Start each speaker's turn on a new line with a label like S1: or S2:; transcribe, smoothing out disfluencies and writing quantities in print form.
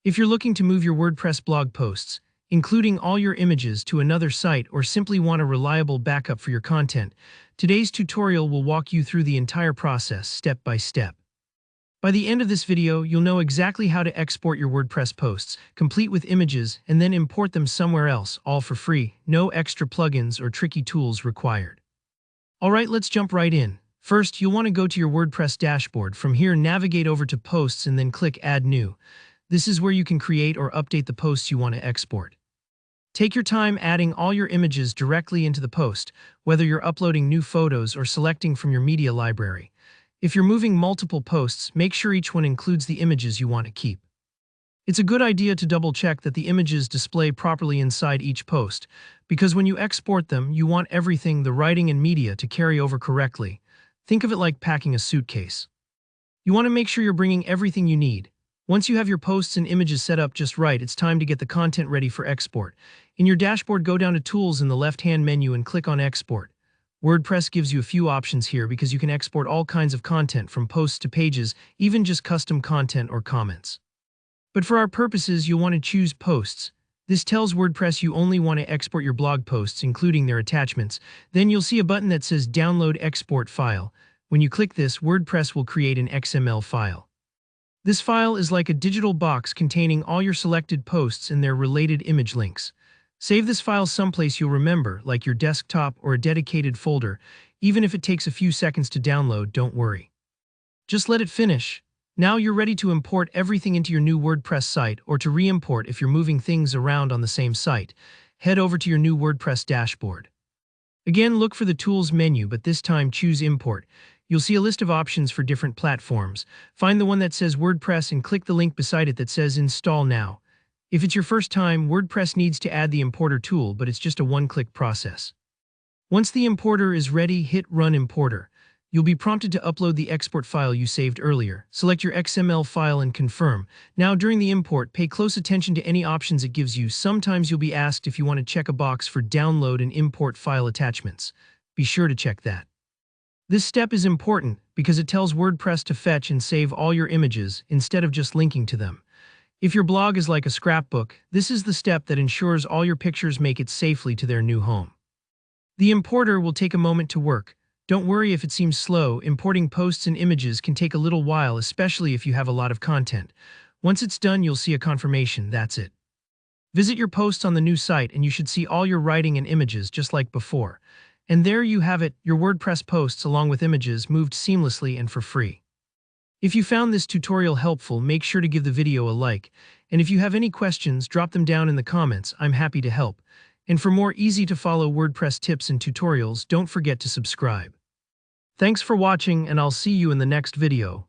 S1: If you're looking to move your WordPress blog posts, including all your images, to another site, or simply want a reliable backup for your content, today's tutorial will walk you through the entire process step by step. By the end of this video, you'll know exactly how to export your WordPress posts, complete with images, and then import them somewhere else, all for free. No extra plugins or tricky tools required. Alright, let's jump right in. First, you'll want to go to your WordPress dashboard. From here, navigate over to Posts and then click Add New. This is where you can create or update the posts you want to export. Take your time adding all your images directly into the post, whether you're uploading new photos or selecting from your media library. If you're moving multiple posts, make sure each one includes the images you want to keep. It's a good idea to double-check that the images display properly inside each post, because when you export them, you want everything, the writing and media, to carry over correctly. Think of it like packing a suitcase. You want to make sure you're bringing everything you need. Once you have your posts and images set up just right, it's time to get the content ready for export. In your dashboard, go down to Tools in the left-hand menu and click on Export. WordPress gives you a few options here because you can export all kinds of content, from posts to pages, even just custom content or comments. But for our purposes, you'll want to choose Posts. This tells WordPress you only want to export your blog posts, including their attachments. Then you'll see a button that says Download Export File. When you click this, WordPress will create an XML file. This file is like a digital box containing all your selected posts and their related image links. Save this file someplace you'll remember, like your desktop or a dedicated folder. Even if it takes a few seconds to download, don't worry. Just let it finish. Now you're ready to import everything into your new WordPress site, or to re-import if you're moving things around on the same site. Head over to your new WordPress dashboard. Again, look for the Tools menu, but this time choose Import. You'll see a list of options for different platforms. Find the one that says WordPress and click the link beside it that says Install Now. If it's your first time, WordPress needs to add the importer tool, but it's just a one-click process. Once the importer is ready, hit Run Importer. You'll be prompted to upload the export file you saved earlier. Select your XML file and confirm. Now, during the import, pay close attention to any options it gives you. Sometimes you'll be asked if you want to check a box for Download and Import File Attachments. Be sure to check that. This step is important because it tells WordPress to fetch and save all your images instead of just linking to them. If your blog is like a scrapbook, this is the step that ensures all your pictures make it safely to their new home. The importer will take a moment to work. Don't worry if it seems slow. Importing posts and images can take a little while, especially if you have a lot of content. Once it's done, you'll see a confirmation. That's it. Visit your posts on the new site and you should see all your writing and images just like before. And there you have it, your WordPress posts along with images moved seamlessly and for free. If you found this tutorial helpful, make sure to give the video a like. And if you have any questions, drop them down in the comments. I'm happy to help. And for more easy-to-follow WordPress tips and tutorials, don't forget to subscribe. Thanks for watching, and I'll see you in the next video.